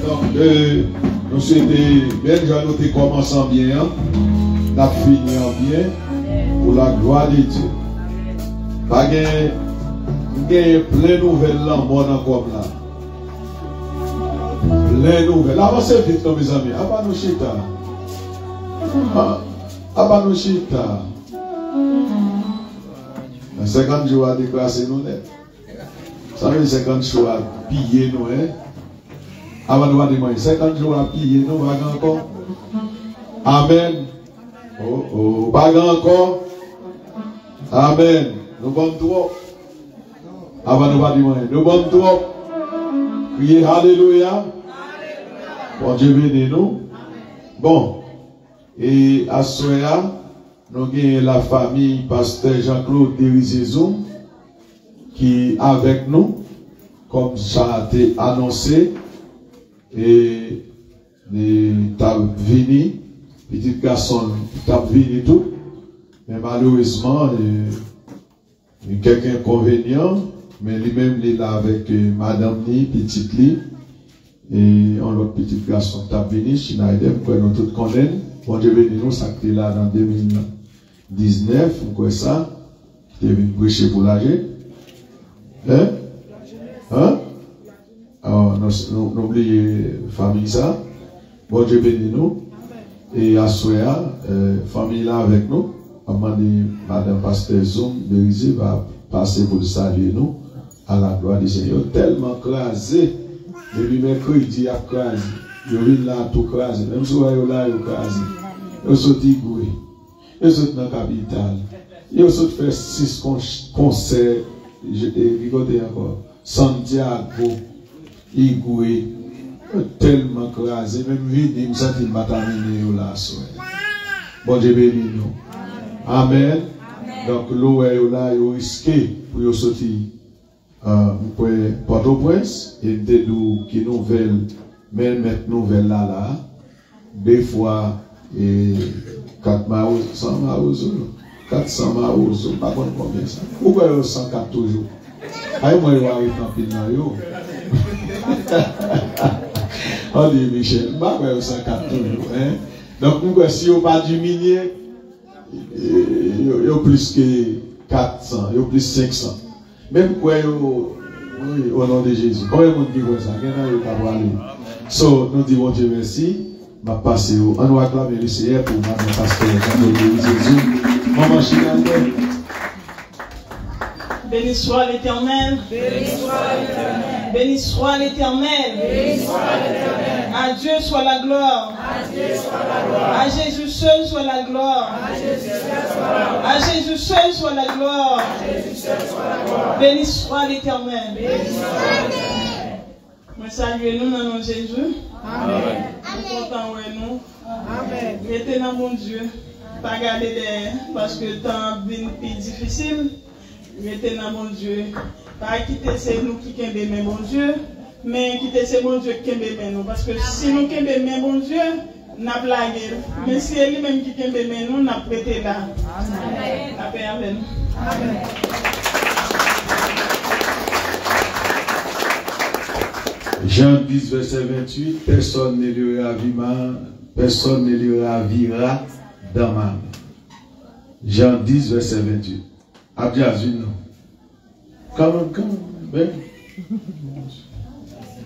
Donc, nous c'était bien, nous commençons bien. n'a fini en bien pour la gloire de Dieu. Pas de plein nouvelles là, bon encore là. Plein nouvelles. Avancez vite, mes amis. Abanouchita. Abanouchita. 50 jours à déclasser nous net. Ça veut dire 50 jours à piller nous, hein? Avant de demander 50 jours à piller nous, pas encore. Amen. Oh, pas encore. Amen. Nous sommes trop. Avant de demander, nous sommes trop. Criez Alléluia. Bon Dieu bénisse nous. Bon. Et à Soya, nous avons la famille pasteur Jean-Claude Derizezou qui est avec nous, comme ça a été annoncé. Et il t'a venu, petit garçon, t'a venu tout. Mais malheureusement, il y a quelques inconvénients. Mais lui-même, il est là avec madame Ni, petite Li. Et un autre petit garçon t'a venu, Schneider, que nous tous connaissons. Bon Dieu béni nous, ça qui était là dans 2019, ou quoi ça, qui était venu prêcher pour l'âge. Hein? Hein? Alors, nous oublions famille ça. Bon Dieu béni nous. Et à Soya, famille là avec nous. Madame Pasteur Zoom de Rizé va passer pour saluer nous à la gloire du Seigneur. Tellement crasé. Depuis mercredi, il a crasé. Il vient là tout crasé. Même si il est là, il crasé. Il saute Igoué. Il saute dans la capitale. Il saute faire 6 concerts. Regardez encore. Santiago, Igoué. Tellement crasé. Même vide, il me sent qu'il m'a terminé là. Bon Dieu béni nous. Amen. Donc l'eau est là, il est risqué pour sortir. Port-au-Prince et des qui nouvelles, mais mettre nouvelle là, des fois, 4 maos, 100 maos, 400 maos, pas bon combien ça. Pourquoi 104 toujours? Aïe, moi, je vais arriver en pile dans yo. On dit Michel, pas 104 toujours. Donc, pourquoi si on pas diminuer, il y a plus que 400, il y a plus 500. Même quoi, au nom de Jésus. Combien de monde dit ça? So, nous disons Dieu merci. Ma passe on nous acclame le Seigneur pour notre pasteur Jésus. Maman Chinandel. Béni soit l'Éternel. Béni soit l'Éternel. Béni soit l'Éternel. Béni soit l'Éternel. À Dieu soit la gloire. À Dieu soit la gloire. À Jésus seul soit la gloire. À Jésus seul soit la gloire. À Jésus seul soit la gloire. À Jésus seul soit la gloire. Béni soit l'Éternel. Béni soit l'Éternel. Moi salue nous dans le nom de Jésus. Amen. Nous comptons nous. Amen. Mettez dans mon Dieu. Pas garder derrière parce que le temps est plus difficile. Mettez dans mon Dieu. Pas quitter c'est nous qui kembe mon Dieu, mais quitter c'est mon Dieu qui kembe nous. Parce que si nous kembe mon Dieu, nous avons blagué. Mais si c'est lui-même qui kembe nous, nous avons prêté là. Amen. La paix avec nous. Amen. Jean 10, verset 28, personne ne lui ravira dans ma main. Jean 10, verset 28. Abdias, non. Come on, ben.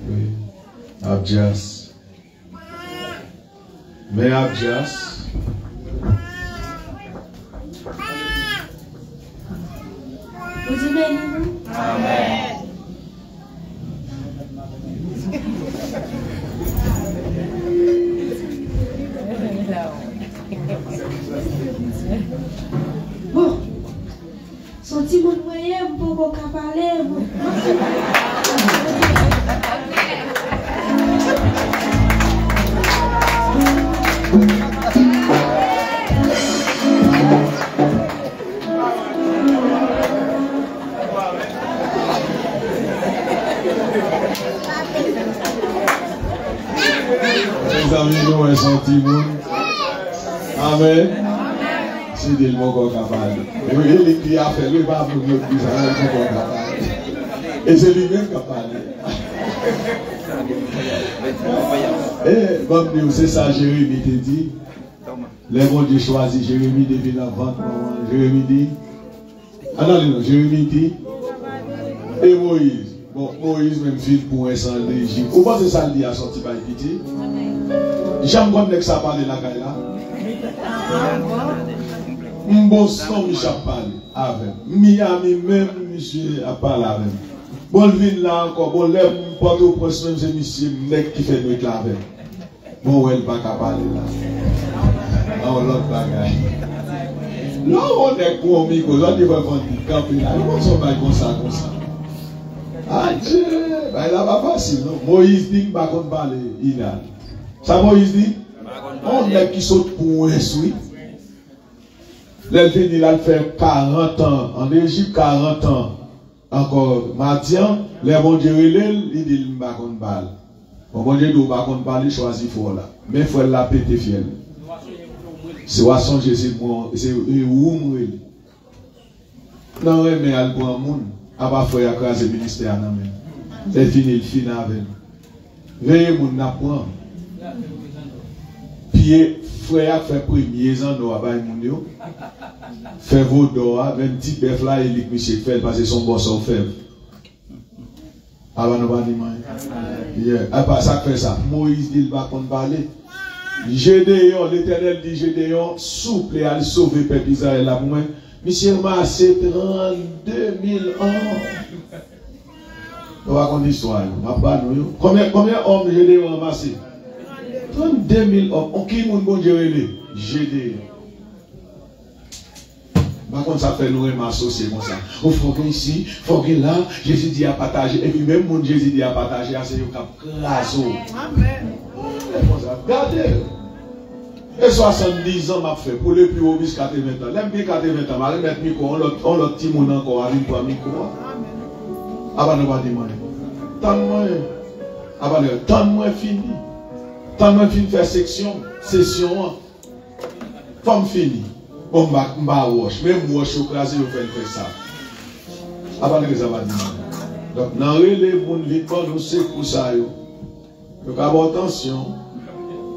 Oui. Abdias. Mais Abdias. Vous y bénissez? Amen. Bon, senti mon moyen pour qu'on parler. Les amis, nous avons senti monde. Amen. Si des mots qu'on a parlé. Et les qui a fait le pas pour nous dire ça, et c'est lui-même qui a parlé. Et bon, c'est ça, Jérémie te dit. Les bon Dieu choisit Jérémie depuis la vente. Jérémie dit. Attendez, Jérémie dit. Et Moïse. Bon, Moïse même fit pour un sang d'Égypte. Vous pensez que ça dit à sortir par pitié? J'aime qu'on que ça parle de la caille là. M'boss non Michel parle avec. Miami même monsieur a parlé avec. Bon vin là encore, bon lève porte au prince même c'est monsieur mec qui fait nuit là avec. Bon elle pas capable là. On l'autre bagaille. Là on est pour micro, on dit va vendre camper là. On s'en va comme ça. Ah Dieu, bah là pas facile non. Moïse dit pas qu'on parle il a. Ça Moïse dit on est qui saute pour un souhait. L'Elvin, il a fait 40 ans. En Égypte, 40 ans. Encore, Matian, les bon Dieu, il dit, il m'a qu'on balle. Bon Dieu, il m'a qu'on balle, il choisit fort là. Mais il faut la péter fiel. C'est Wasson, c'est où mourir. Non, mais elle prend un monde. Après, il faut écraser le ministère. C'est fini, il finit avec. Veillez, mon n'apprend. Puis, frère fait premier ans dans la Baïmounio. Fait vos doigts, même petit bœuf là, il dit que fait parce que son boss en fait. Avant nous pas dire. Après ça fait ça. Moïse dit il va qu'on parler. Gédéon, l'Éternel dit Gédéon, souple et à sauver le peuple d'Israël là pour moi. Monsieur Massé 32 000 ans. On va qu'on histoire. Combien d'hommes Gédéon amassé? 32 000 hommes. Qui est mon bon Dieu? Gédéon. Par contre, ça fait nous associer comme ça. Il faut que ici, il faut que là, Jésus dit à partager. Et puis même mon Jésus dit à partager, c'est le cap crasso. Regardez. Et 70 ans m'a fait pour le plus haut bis 80 ans. L'aime bien 80 ans, je vais mettre micro, on l'a petit monde encore avec toi micro. Avant de pas dire moi. Tant-moi fini. Tant-moi fini faire session. Femme fini. Bon, m'a wash, même wash au crasé, vous faites ça. Avant que ça va dire. Donc, dans les bonnes vies, nous c'est pour ça. Donc, avoir attention.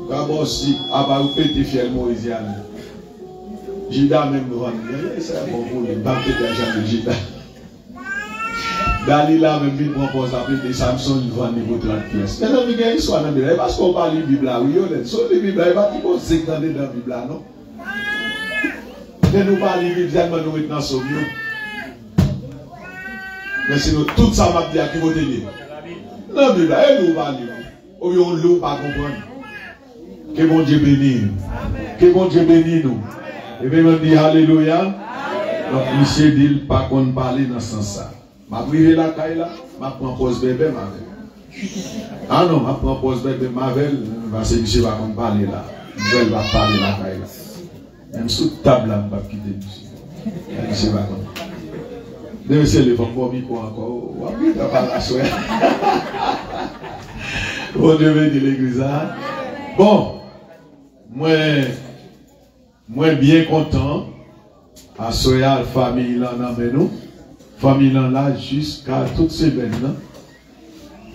D'abord, si, avant de péter fiel Moïsiane. Jida même nous va dire, c'est bon pour lui, pas péter l'argent de Jida. Dalila même vite propose d'appeler des Samson, il va niveau 30 pièces. Maintenant, il y a une histoire dans la Bible. Parce qu'on parle de la Bible là, oui, honnête. Sur la Bible là, il va dire qu'on sait dans la Bible là, non? Nous parlons de Bible, nous mettons dans ce mieux. Mais sinon, tout ça m'a dit à qui vous tenez. Non, mais là, elle nous parle. Ou on ne pas comprendre. Que bon Dieu bénisse. Que bon Dieu bénisse nous. Et bien, on dit Alléluia. Donc, monsieur dit, pas qu'on parle dans ce sens-là. Ma privé la caille là, ma prend pause bébé, Mavel. Ah non, ma prend pause bébé, Mavel, parce que monsieur va qu'on parler là. Elle va parler la caille là. Même sous table là, je ne vais pas quitter monsieur. Monsieur va qu'on. Monsieur, le bon micro encore. Oui, tu n'as pas la soirée. Bon Dieu bénit l'église. Bon, moi bien content. À soya, la famille là, nous. Famille là, jusqu'à toute semaine. Là,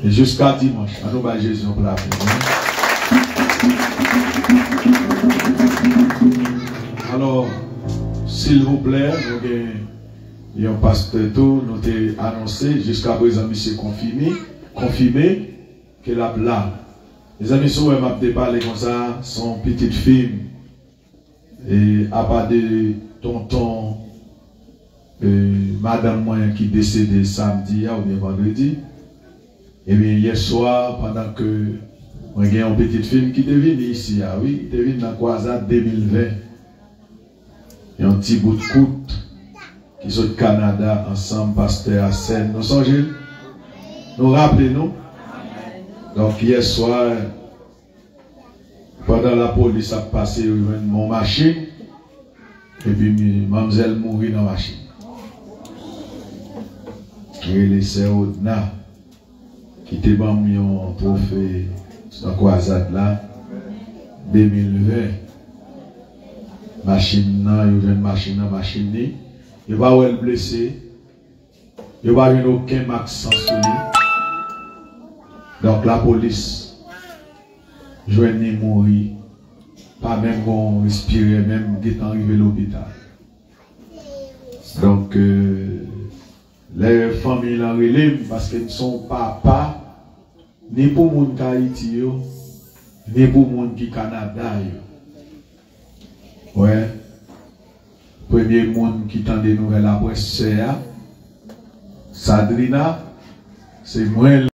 et jusqu'à dimanche. À nous, Jésus, pour la paix. Alors, s'il vous plaît, nous avons un pasteur tout, nous avons annoncé, jusqu'à présent, monsieur confirmé que la là. Les amis, si vous m'avez parlé comme ça, son petite fille, et à part de tonton, madame moyen qui décédée samedi ou bien vendredi, et bien hier soir, pendant que moi j'ai une petite fille qui est venue ici, ah oui, elle est venue dans la croisade 2020. Il y a un petit bout de coute qui sont au Canada ensemble, pasteur à Seine. Nous songez? Nous rappelez-nous? Donc hier soir, pendant la police a passé mon machine, et puis mademoiselle mourit dans la machine. Et les sœurs qui étaient un trophée dans la croisade là, 2020. Machine là, il y a une machine là, il va où elle blessée, il va y avoir aucun max sur lui. Donc la police, je vais mourir pas même bon respirer, même d'être arrivé à l'hôpital. Donc, les familles en relève parce qu'ils ne sont pas ni pour mon Haïti, ni pour mon qui Canada. Ouais. Premier monde qui tend des nouvelles après c'est Sadrina, c'est moi.